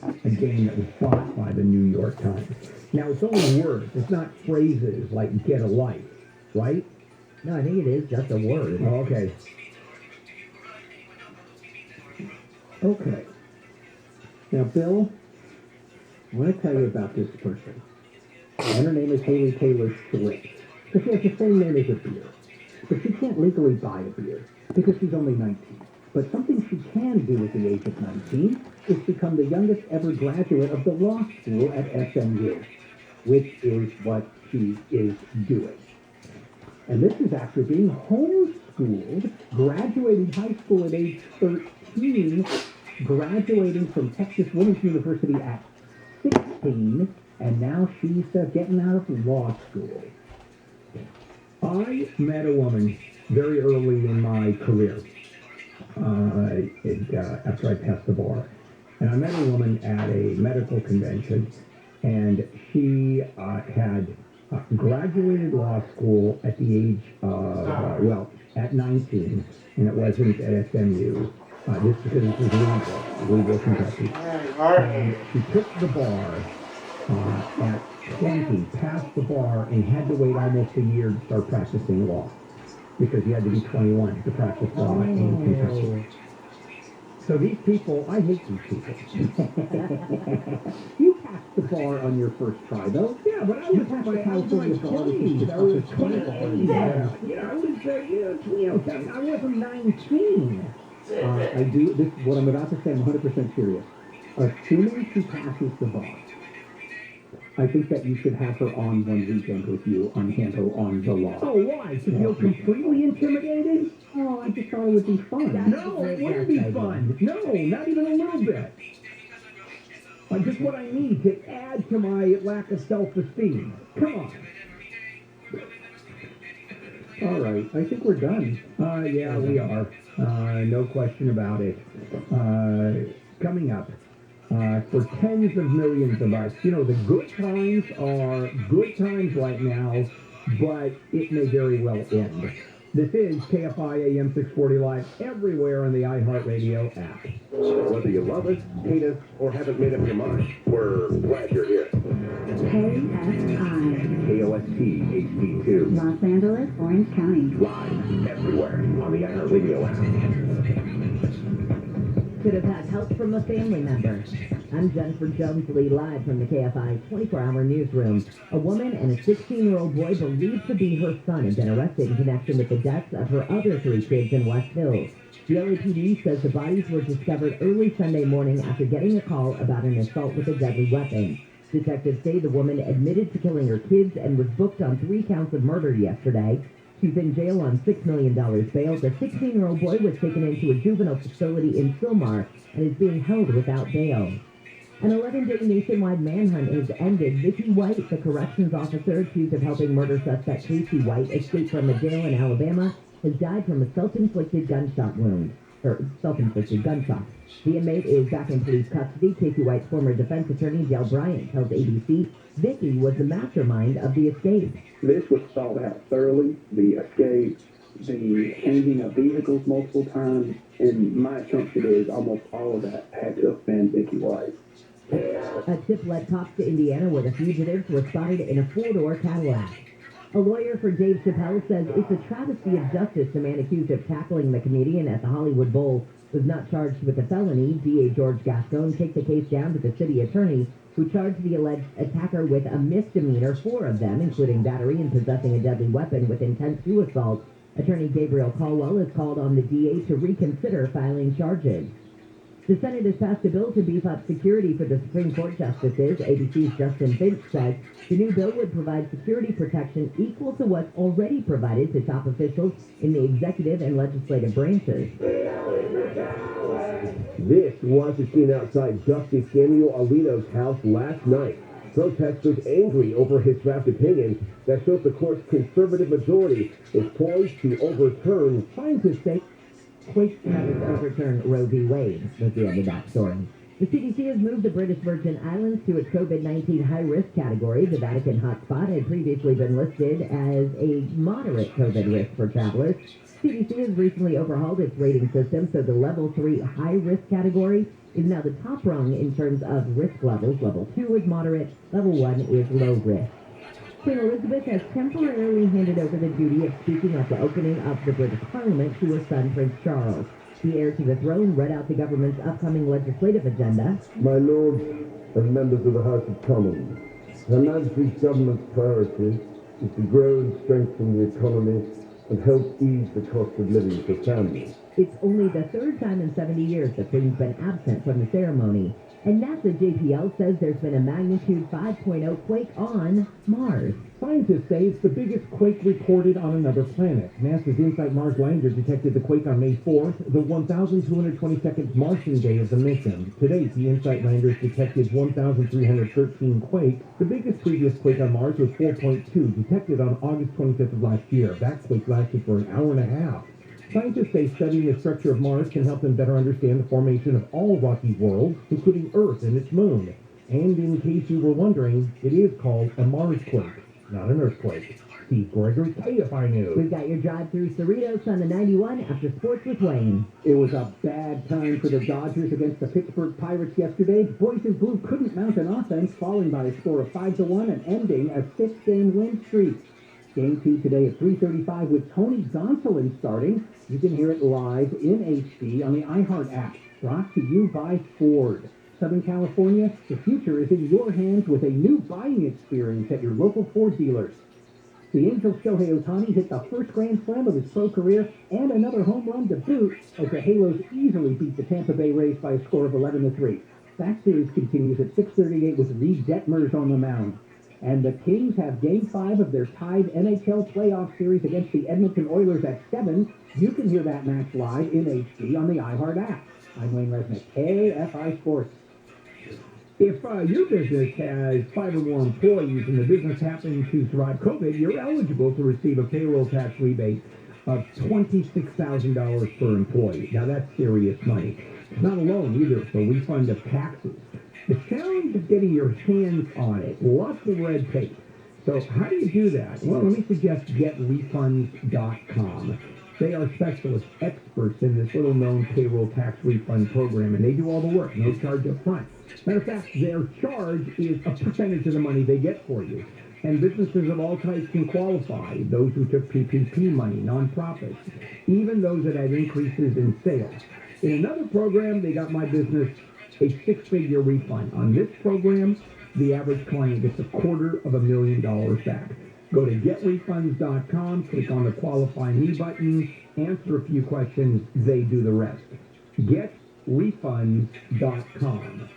on a game that was bought by the New York Times. Now, it's only words. It's not phrases like get a life, right? No, I think it is just a word. Oh, okay. Okay. Now, Bill, I want to tell you about this person. And her name is Haley Taylor Serif. So she has the same name as a beer. But she can't legally buy a beer because she's only 19. But something she can do at the age of 19 is become the youngest ever graduate of the law school at SMU, which is what she is doing. And this is after being homeschooled, graduating high school at age 13, graduating from Texas Women's University at 16, and now she's getting out of law school. I met a woman very early in my career, after I passed the bar. And I met a woman at a medical convention, and she had graduated law school at the age of, at 19, and it wasn't at SMU. Just because it was Louisville, Kentucky. And she took the bar at 20, passed the bar, and had to wait almost a year to start practicing law because you had to be 21 to practice law in Kentucky. So these people, I hate these people. You passed the bar on your first try, though. Yeah, but I was at my California college. I was 28. Yeah, I was, I wasn't 19. I do this. What I'm about to say, I'm 100% serious. Assuming she passes the bar, I think that you should have her on one weekend with you on Handle on the Law. Oh, why? To feel completely intimidated? Oh, I just thought it would be fun. No, it wouldn't be fun. No, not even a little bit. Just what I need to add to my lack of self-esteem. Come on. All right, I think we're done. Yeah, we are. No question about it. Coming up, for tens of millions of us, the good times are good times right now, but it may very well end. This is KFI AM 640 Live everywhere on the iHeartRadio app. Whether you love us, hate us, or haven't made up your mind, we're glad you're here. KFI. KOST HD2. Los Angeles, Orange County. Live everywhere on the iHeartRadio app. Could have had help from a family member. I'm Jennifer Jones-Lee, live from the KFI 24-hour newsroom. A woman and a 16-year-old boy believed to be her son have been arrested in connection with the deaths of her other 3 kids in West Hills. The LAPD says the bodies were discovered early Sunday morning after getting a call about an assault with a deadly weapon. Detectives say the woman admitted to killing her kids and was booked on 3 counts of murder yesterday. She's in jail on $6 million bail. The 16-year-old boy was taken into a juvenile facility in Sylmar and is being held without bail. An 11-day nationwide manhunt has ended. Vicky White, the corrections officer accused of helping murder suspect Casey White escape from a jail in Alabama, has died from a self-inflicted gunshot. The inmate is back in police custody. Casey White's former defense attorney, Dale Bryant, tells ABC Vicky was the mastermind of the escape. This was thought out thoroughly, the escape, the changing of vehicles multiple times, and my assumption is almost all of that had to have been Vicky White. A tip led cops to Indiana where the fugitives were spotted in a 4-door Cadillac. A lawyer for Dave Chappelle says it's a travesty of justice the man accused of tackling the comedian at the Hollywood Bowl was not charged with a felony. DA George Gascon kicked the case down to the city attorney, who charged the alleged attacker with a misdemeanor, 4 of them, including battery and possessing a deadly weapon with intent to assault. Attorney Gabriel Caldwell has called on the DA to reconsider filing charges. The Senate has passed a bill to beef up security for the Supreme Court justices. ABC's Justin Finch said the new bill would provide security protection equal to what's already provided to top officials in the executive and legislative branches. This was the scene outside Justice Samuel Alito's house last night. Protesters angry over his draft opinion that shows the court's conservative majority is poised to overturn. Trying to say Quake having overturned Roe v. Wade was the end of that story. The CDC has moved the British Virgin Islands to its COVID-19 high-risk category. The Vatican hotspot had previously been listed as a moderate COVID risk for travelers. CDC has recently overhauled its rating system, so the level 3 high-risk category is now the top rung in terms of risk levels. Level 2 is moderate, level 1 is low risk. Queen Elizabeth has temporarily handed over the duty of speaking at the opening of the British Parliament to her son, Prince Charles. The heir to the throne read out the government's upcoming legislative agenda. My lords and members of the House of Commons, Her Majesty's government's priority is to grow and strengthen the economy and help ease the cost of living for families. It's only the third time in 70 years the Queen's been absent from the ceremony. And NASA JPL says there's been a magnitude 5.0 quake on Mars. Scientists say it's the biggest quake recorded on another planet. NASA's InSight Mars lander detected the quake on May 4th, the 1,222nd Martian day of the mission. To date, the InSight landers detected 1,313 quakes. The biggest previous quake on Mars was 4.2, detected on August 25th of last year. That quake lasted for an hour and a half. Scientists say studying the structure of Mars can help them better understand the formation of all rocky worlds, including Earth and its moon. And in case you were wondering, it is called a Marsquake, not an earthquake. Steve Gregory, KFI News. We've got your drive-through Cerritos on the 91 after sports with Wayne. It was a bad time for the Dodgers against the Pittsburgh Pirates yesterday. Boys in blue couldn't mount an offense, falling by a score of 5-1 and ending a 6-game win streak. Game 2 today at 3:35 with Tony Gonsolin starting. You can hear it live in HD on the iHeart app. Brought to you by Ford. Southern California, the future is in your hands with a new buying experience at your local Ford dealers. The Angels' Shohei Ohtani hit the first Grand Slam of his pro career and another home run to boot as the Halos easily beat the Tampa Bay Rays by a score of 11-3. That series continues at 6:38 with Reed Detmers on the mound. And the Kings have Game 5 of their tied NHL playoff series against the Edmonton Oilers at 7. You can hear that match live in HD on the iHeart app. I'm Wayne Resnick, KFI Sports. If your business has 5 or more employees and the business happens to survive COVID, you're eligible to receive a payroll tax rebate of $26,000 per employee. Now, that's serious money. It's not a loan either. It's a refund of taxes. The challenge is getting your hands on it. Lots of red tape. So how do you do that? Well, let me suggest getrefunds.com. They are specialist experts in this little-known payroll tax refund program, and they do all the work, no charge up front. Matter of fact, their charge is a percentage of the money they get for you. And businesses of all types can qualify, those who took PPP money, nonprofits, even those that had increases in sales. In another program, they got my business a 6-figure refund. On this program, the average client gets $250,000 back. Go to getrefunds.com, click on the Qualify Me button, answer a few questions, they do the rest. Getrefunds.com.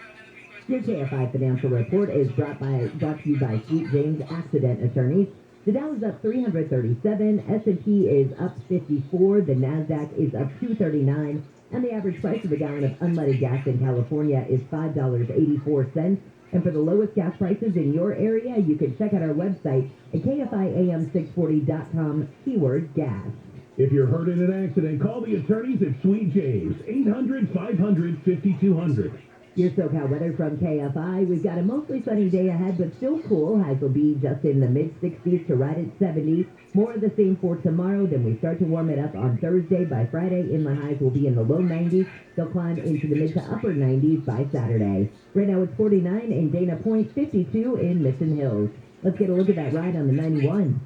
Your KFI Financial Report is brought to you by Sweet James Accident Attorneys. The Dow is up 337, S&P is up 54, the NASDAQ is up 239, and the average price of a gallon of unleaded gas in California is $5.84. And for the lowest gas prices in your area, you can check out our website at kfiam640.com, keyword gas. If you're hurt in an accident, call the attorneys at Sweet James, 800-500-5200. Your SoCal weather from KFI. We've got a mostly sunny day ahead, but still cool. Highs will be just in the mid-60s to right at 70. More of the same for tomorrow. Then we start to warm it up on Thursday. By Friday, inland highs will be in the low 90s. They'll climb into the mid to upper 90s by Saturday. Right now it's 49 in Dana Point, 52 in Mission Hills. Let's get a look at that ride on the 91.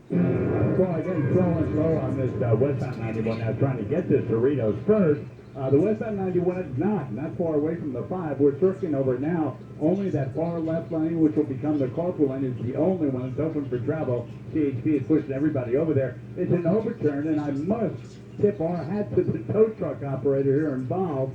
Well, again, throwing slow on this westbound 91 now, trying to get to Cerritos first. The westbound 91 is not far away from the 5. We're circling over it now. Only that far left lane, which will become the carpool lane, is the only one that's open for travel. CHP is pushing everybody over there. It's an overturn, and I must tip our hat to the tow truck operator here involved.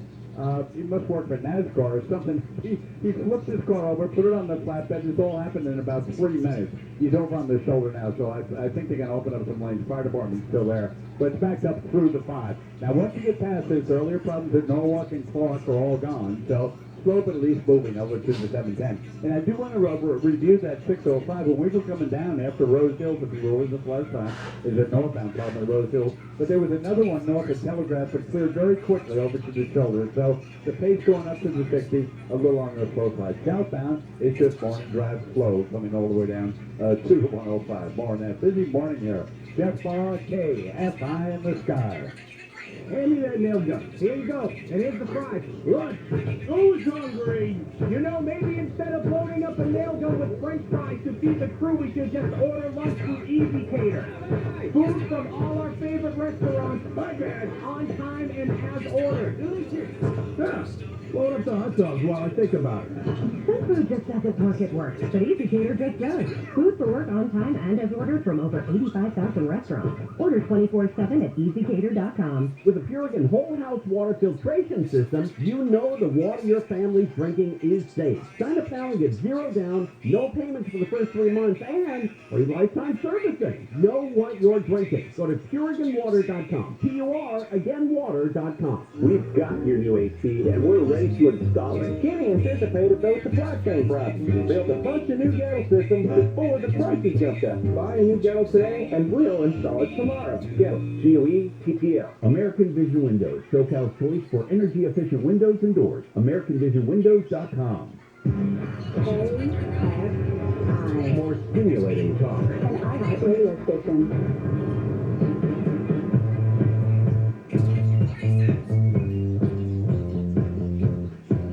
He must work for NASCAR or something. He flipped his car over, put it on the flatbed. This all happened in about 3 minutes. He's over on the shoulder now, so I think they're going to open up some lanes. Fire department's still there, but it's backed up through the 5. Now, once you get past this, earlier problems at Norwalk and Clark are all gone. So slow but at least moving over to the 710. And I do want to review that 605. When we were coming down after Rose Hills, if you were with us last time, is a northbound problem at Rose Hills. But there was another one north of Telegraph, but cleared very quickly over to the shoulder. So the pace going up to the 60, a little on the slow side. Southbound, it's just morning drive slow, coming all the way down to 105. More on that busy morning here. Jeff Barr, KFI in the sky. Hand me that nail gun. Here you go. And here's the prize. Lunch. Who's hungry? You know, maybe instead of loading up a nail gun with french fries to feed the crew, we should just order lunch through Easy Cater. Food from all our favorite restaurants. My bad. On time and as ordered. Yeah. Load up the hot dogs while I think about it. Some food just doesn't work at work, but Easy Cater just does. Food for work on time and as ordered from over 85,000 restaurants. Order 24/7 at easycater.com. With the Purigan Whole House Water Filtration System, you know the water your family's drinking is safe. Sign up now and get $0 down, no payments for the first 3 months, and free lifetime servicing. Know what you're drinking. Go to PuriganWater.com. PUR, again, water.com. We've got your new AC, and we're ready to install it. Kenny anticipated those supply chain problems. Built a bunch of new ghetto systems before the prices jumped up. Buy a new ghetto today, and we'll install it tomorrow. Ghetto, GOETTL. American Vision Windows, SoCal's choice for energy-efficient windows and doors. AmericanVisionWindows.com. KFI, More stimulating talk. an iHeart radio station.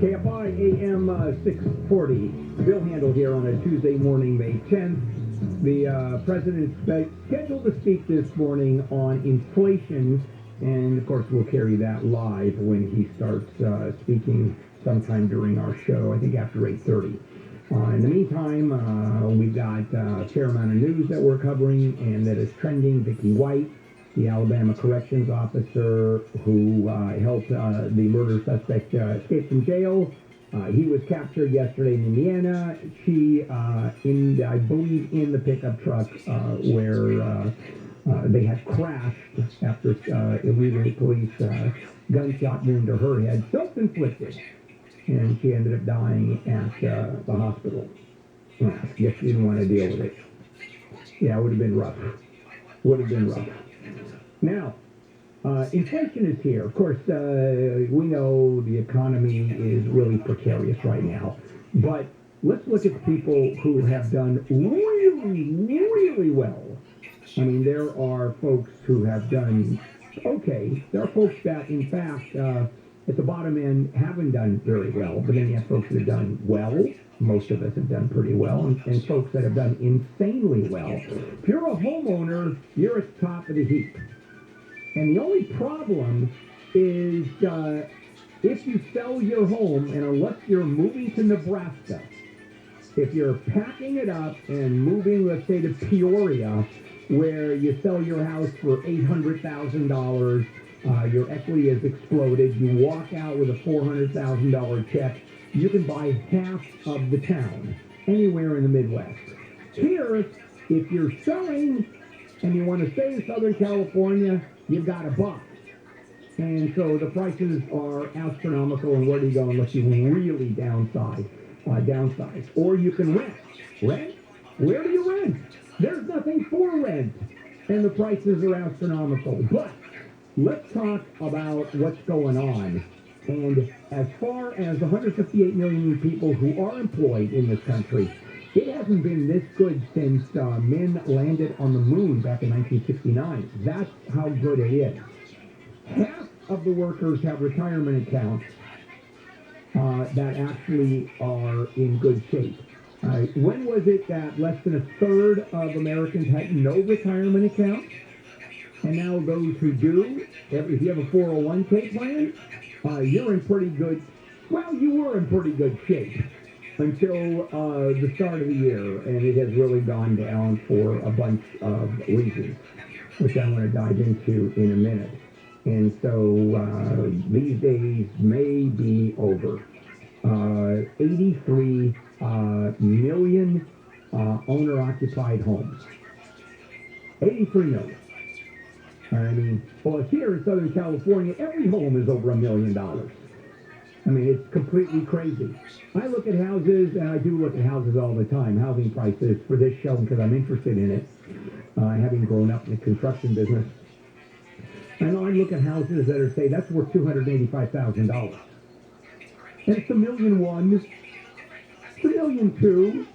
KFI AM 640. Bill Handel here on a Tuesday morning, May 10th. The president is scheduled to speak this morning on inflation, and of course we'll carry that live when he starts speaking sometime during our show, I think after 8:30. In the meantime, we've got a fair amount of news that we're covering and that is trending. Vicky White, the Alabama corrections officer who helped the murder suspect escape from jail. He was captured yesterday in Indiana. She, I believe, in the pickup truck where they had crashed after eluding police gunshot wound to her head, self-inflicted. And she ended up dying at the hospital. I guess she didn't want to deal with it. Yeah, it would have been rough. Would have been rough. Now, inflation is here. Of course, we know the economy is really precarious right now. But let's look at the people who have done really, really well. I mean, there are folks who have done okay. There are folks that, in fact, at the bottom end haven't done very well. But then you have folks that have done well. Most of us have done pretty well. And folks that have done insanely well. If you're a homeowner, you're at the top of the heap. And the only problem is if you sell your home, and unless you're moving to Nebraska, if you're packing it up and moving, let's say, to Peoria, where you sell your house for $800,000, your equity has exploded, you walk out with a $400,000 check, you can buy half of the town anywhere in the Midwest. Here, if you're selling and you want to stay in Southern California, you've got to buy. And so the prices are astronomical, and where do you go unless you really downsize? Or you can rent. Rent? Where do you rent? There's nothing for rent. And the prices are astronomical. But let's talk about what's going on. And as far as 158 million people who are employed in this country, it hasn't been this good since men landed on the moon back in 1969. That's how good it is. Half of the workers have retirement accounts that actually are in good shape. When was it that less than a third of Americans had no retirement account? And now those who do, if you have a 401k plan, you're in pretty good, well, you were in pretty good shape until the start of the year, and it has really gone down for a bunch of reasons, which I want to dive into in a minute. And so these days may be over. 83 million owner-occupied homes. 83 million. I mean, well, here in Southern California, every home is over $1 million. I mean, it's completely crazy. I look at houses, and I do look at houses all the time, housing prices for this show because I'm interested in it, having grown up in the construction business. And I look at houses that are, say, that's worth $285,000. And it's $1,000,001, it's $1,000,002.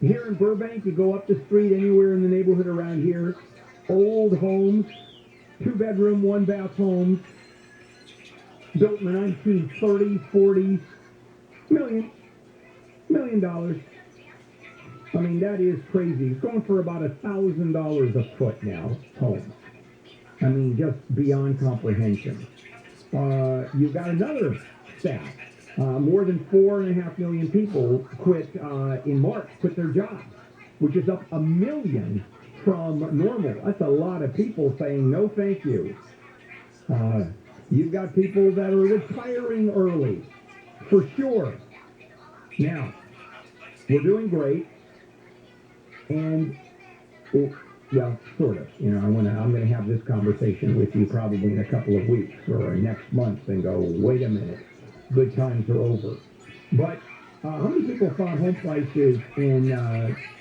Here in Burbank, you go up the street anywhere in the neighborhood around here, old homes, 2-bedroom, 1-bath homes, built in the 1930s, 40s, $1 million. I mean, that is crazy. It's going for about $1,000 a foot now, homes. I mean, just beyond comprehension. You've got another stat. More than 4.5 million people quit in March, quit their jobs, which is up 1 million from normal. That's a lot of people saying no thank you. You've got people that are retiring early, for sure. Now, we're doing great, and well, sort of. You know, I'm gonna have this conversation with you probably in a couple of weeks or next month, and go, wait a minute, good times are over. But how many people thought home prices in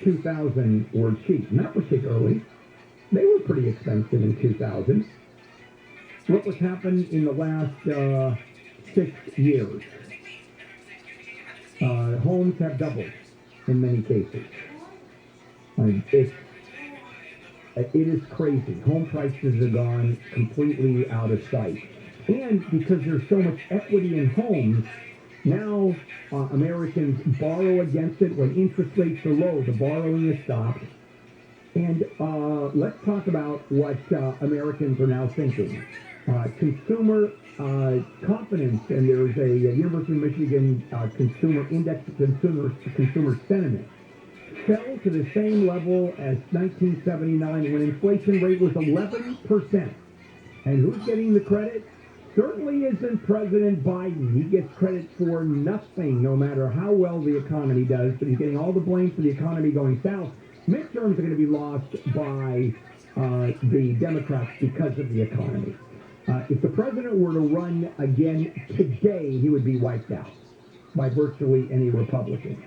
2000 were cheap? Not particularly. They were pretty expensive in 2000. Look what's happened in the last 6 years. Homes have doubled in many cases. It is crazy. Home prices have gone completely out of sight. And because there's so much equity in homes, now Americans borrow against it. When interest rates are low, the borrowing is stopped. And let's talk about what Americans are now thinking. Consumer confidence, and there's a University of Michigan Consumer Index of Consumer Sentiment, fell to the same level as 1979 when inflation rate was 11%. And who's getting the credit? Certainly isn't President Biden. He gets credit for nothing, no matter how well the economy does, but he's getting all the blame for the economy going south. Midterms are going to be lost by the Democrats because of the economy. If the president were to run again today, he would be wiped out by virtually any Republican.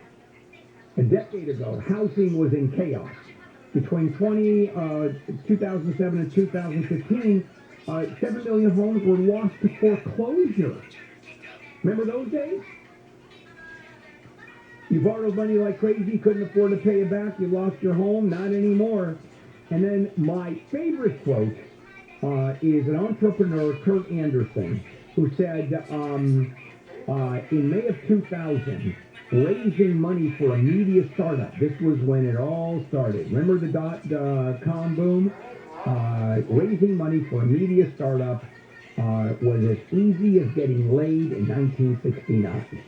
A decade ago, housing was in chaos. Between 2007 and 2015, 7 million homes were lost to foreclosure. Remember those days? You borrowed money like crazy, couldn't afford to pay it back, you lost your home, not anymore. And then my favorite quote is an entrepreneur, Kurt Anderson, who said in May of 2000, raising money for a media startup. This was when it all started. Remember the dot-com boom? Raising money for a media startup was as easy as getting laid in 1969.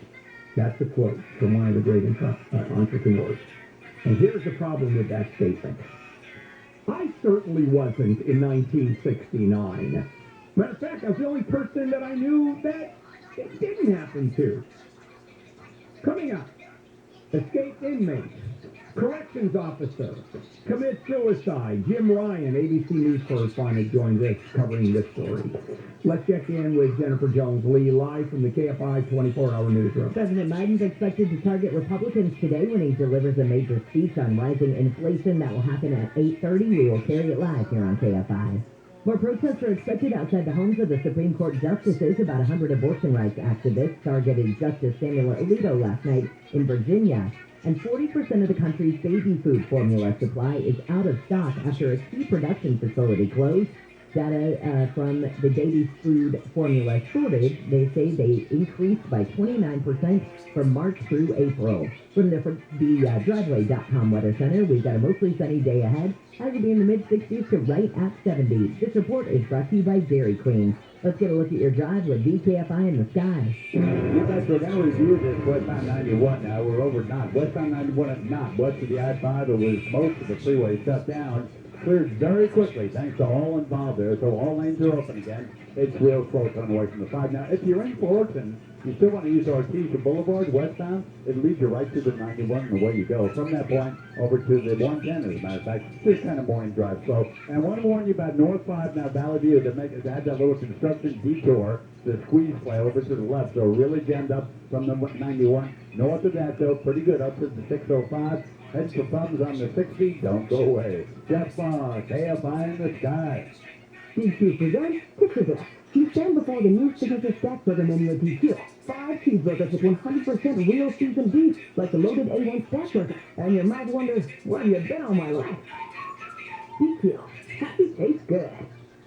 That's a quote from one of the great entrepreneurs. And here's the problem with that statement. I certainly wasn't in 1969. Matter of fact, I was the only person that I knew that it didn't happen to. Coming up, escaped inmates, corrections officer, commits suicide. Jim Ryan, ABC News correspondent, joins us covering this story. Let's check in with Jennifer Jones-Lee live from the KFI 24-hour newsroom. President Biden's expected to target Republicans today when he delivers a major speech on rising inflation. That will happen at 8:30. We will carry it live here on KFI. More protests are expected outside the homes of the Supreme Court justices. About 100 abortion rights activists targeted Justice Samuel Alito last night in Virginia. And 40% of the country's baby food formula supply is out of stock after a key production facility closed. Data from the baby food formula shortage, they say they increased by 29% from March through April. From the driveway.com weather center, we've got a mostly sunny day ahead. High will be in the mid-60s to right at 70. This report is brought to you by Dairy Queen. Let's get a look at your drive with VKFI in the sky. You guys, we're going to review this westbound 91 now. We're over not. Westbound 91 at not. West of the I-5, it was most of the freeway shut down. Cleared very quickly, thanks to all involved there. So all lanes are open again. It's real slow coming away from the 5. Now, if you're in Fullerton, you still want to use Artesia Boulevard westbound. It leads you right to the 91 and away you go. From that point over to the 110, as a matter of fact. This kind of morning drive slow. And I want to warn you about North 5 now, Valley View, that adds that little construction detour the squeeze play over to the left, so really jammed up from the 91. North of that, though, pretty good up to the 605. Heads for problems on the 60. Don't go away. Jeff Barr, KFI in the sky. DQ presents Picture This. You stand before the new signature stack burger menu at DQ. 5 cheeseburgers with 100% real seasoned beef, like the loaded A1 stack burger. And your mouth wonders, where have you been all my life? DQ. Happy tastes good.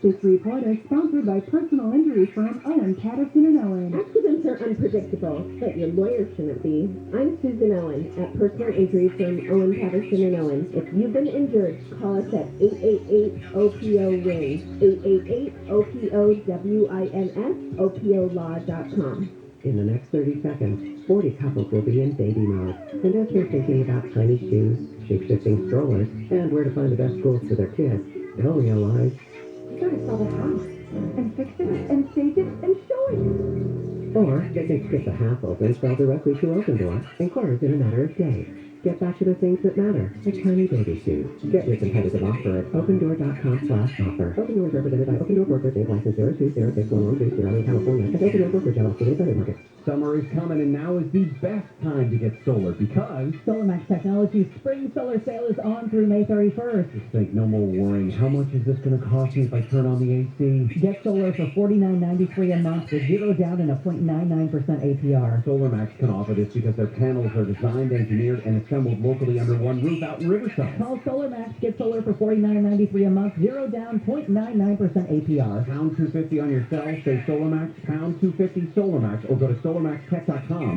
This report is sponsored by personal injury firm Owen, Patterson & Owen. Accidents are unpredictable, but your lawyer shouldn't be. I'm Susan Owen at personal injury firm Owen, Patterson & Owen. If you've been injured, call us at 888-OPO-WIN, 888-OPO-WINS, OPOlaw.com. In the next 30 seconds, 40 couples will be in baby mode. And as they're thinking about tiny shoes, shape-shifting strollers, and where to find the best schools for their kids, they'll realize You gotta sell the house and fix it and stage it and show it. or they can skip the hassles and sell directly to Open Door and close in a matter of days. Get back to the things that matter, like tiny baby shoes. Get your competitive offer at opendoor.com/offer. Open Door is represented by Open Door Brokers Inc. License 02061130 California, and Open Door Brokerage LLC in Southern Market. Summer is coming, and now is the best time to get solar because SolarMax Technology's spring solar sale is on through May 31st. just think no more worrying. How much is this going to cost me if I turn on the AC? Get solar for $49.93 a month with 0 down and a 0.99% APR. SolarMax can offer this because their panels are designed, engineered, and assembled locally under one roof out in Riverside. Call SolarMax, get solar for $49.93 a month, 0 down, 0.99% APR. Pound 250 on your cell, say SolarMax, pound 250 SolarMax, or go to SolarMaxTech.com.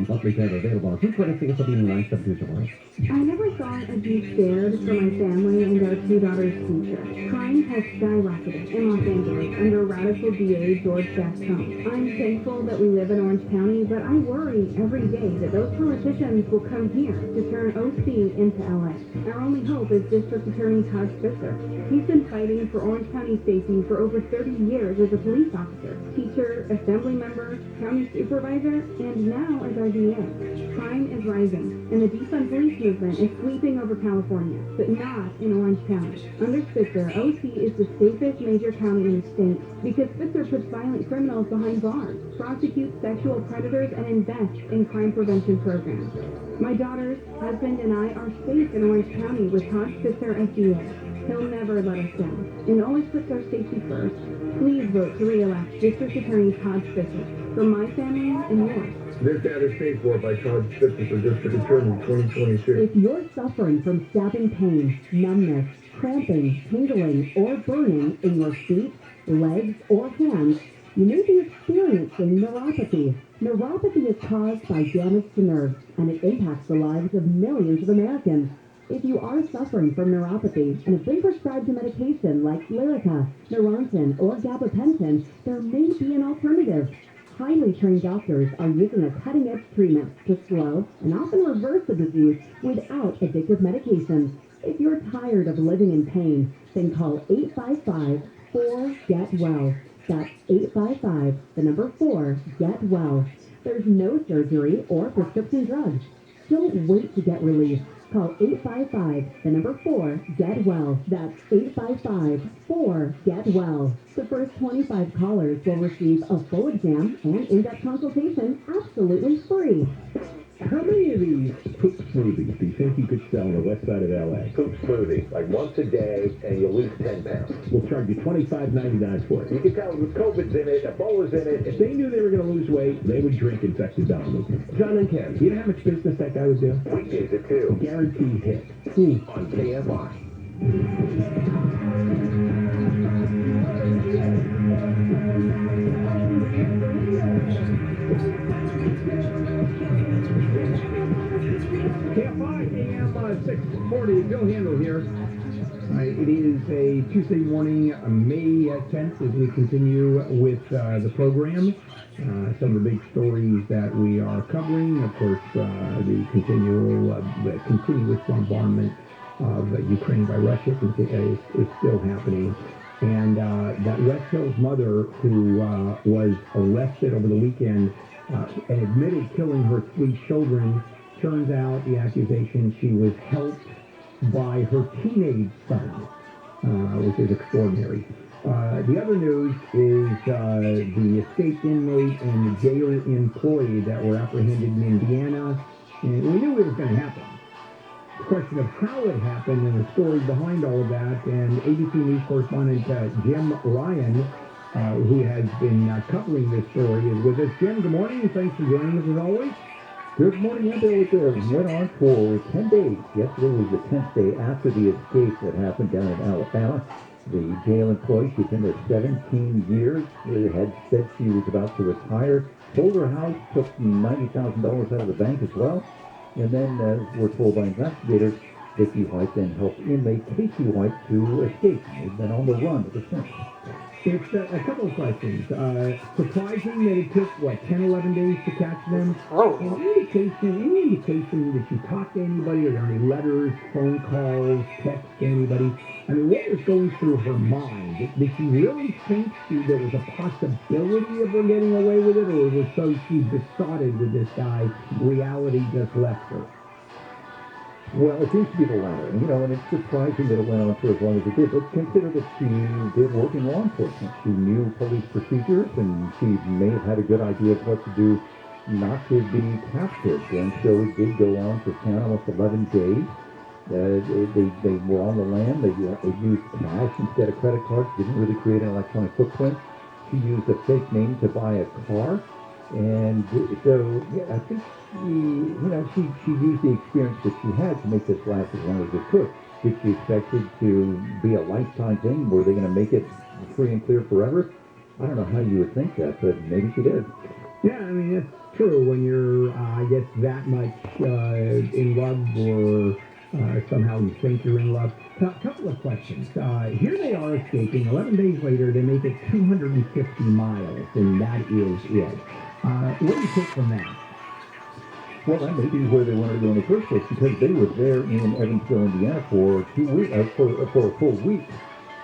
Monthly plan available on food credit, single being 972. I never thought I'd be scared for my family and our 2 daughters' future. Crime has skyrocketed in Los Angeles under radical DA George Gascon. I'm thankful that we live in Orange County, but I worry every day that those politicians will come here to turn OC into LA. Our only hope is District Attorney Todd Spitzer. He's been fighting for Orange County safety for over 30 years as a police officer, teacher, assembly member, county supervisor, and now as our DA. Crime is rising, and the defund police movement is sweeping over California, but not in Orange County. Under Spitzer, OC is the safest major county in the state because Spitzer puts violent criminals behind bars, prosecutes sexual predators, and invests in crime prevention programs. My daughters, husband, and I are safe in Orange County with Todd Spitzer as DA. He'll never let us down and always puts our safety first. Please vote to re-elect District Attorney Todd Spitzer for my family and yours. This ad is paid for by Todd Spitzer for District Attorney 2022. If you're suffering from stabbing pain, numbness, cramping, tingling, or burning in your feet, legs, or hands, you may be experiencing neuropathy. Neuropathy is caused by damage to nerves, and it impacts the lives of millions of Americans. If you are suffering from neuropathy and have been prescribed a medication like Lyrica, Neurontin, or gabapentin, there may be an alternative. Highly trained doctors are using a cutting-edge treatment to slow and often reverse the disease without addictive medications. If you're tired of living in pain, then call 855-4-GET-WELL. That's 855-4-GET-WELL. There's no surgery or prescription drugs. Don't wait to get relief. Call 855-4-GET-WELL. That's 855-4-GET-WELL. The first 25 callers will receive a full exam and in-depth consultation absolutely free. How many of these poop smoothies do you think you could sell on the west side of LA? Poop smoothie, like once a day, and you lose 10 pounds. We'll charge you $25.99 for it. You can tell with COVID's in it, Ebola's in it. If they knew they were going to lose weight, they would drink infected dog movement. John and Ken, you know how much business that guy would do? Weekdays at 2. Guaranteed hit. On KFI. KFI AM 640, Bill Handel here. It is a Tuesday morning, May 10th, as we continue with the program. Some of the big stories that we are covering, of course, the continuous bombardment of Ukraine by Russia is still happening. And that West Hills mother who was arrested over the weekend and admitted killing her 3 children, turns out the accusation she was helped by her teenage son, which is extraordinary. The other news is the escaped inmate and the jail employee that were apprehended in Indiana. And we knew it was going to happen. The question of how it happened and the story behind all of that. And ABC News correspondent Jim Ryan, who has been covering this story, is with us. Jim, good morning. Thanks for joining us as always. Good morning, Amber. Went on for 10 days. Yesterday was the 10th day after the escape that happened down in Alabama. The jail employee, she's been there 17 years, had said she was about to retire, sold her house, took $90,000 out of the bank as well, and then, we're told by investigators, Vicky White then helped inmate Casey White to escape. They've been on the run ever since. It's a couple of questions. Surprising that it took, 10, 11 days to catch them? Any indication that you talked to anybody? Are there any letters, phone calls, texts to anybody? I mean, what was going through her mind? Did she really think there was a possibility of her getting away with it, or was so she besotted with this guy, reality just left her? Well, it seems to be the latter, and it's surprising that it went on for as long as it did, but consider that she did work in law enforcement. She knew police procedures, and she may have had a good idea of what to do not to be captured, and so it did go on for almost 11 days. They were on the lam. They used cash instead of credit cards, didn't really create an electronic footprint. She used a fake name to buy a car, and so, I think she used the experience that she had to make this last as long as it could. Did she expect it to be a lifetime thing? Were they going to make it free and clear forever? I don't know how you would think that, but maybe she did. Yeah, I mean, it's true when you're, that much in love, or somehow you think you're in love. A couple of questions. Here they are escaping. 11 days later, they make it 250 miles, and that is it. What do you take from that? Well, that may be where they wanted to go in the first place, because they were there in Evansville, Indiana for 2 weeks, for a full week.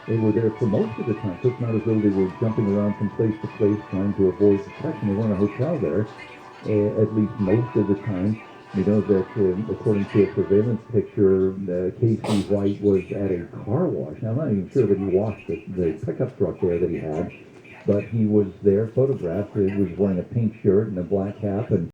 They were there for most of the time, so it's not as though they were jumping around from place to place trying to avoid detection. They were in a hotel there, at least most of the time. We know that, according to a surveillance picture, Casey White was at a car wash. Now, I'm not even sure that he washed the pickup truck there that he had, but he was there photographed. He was wearing a pink shirt and a black cap, and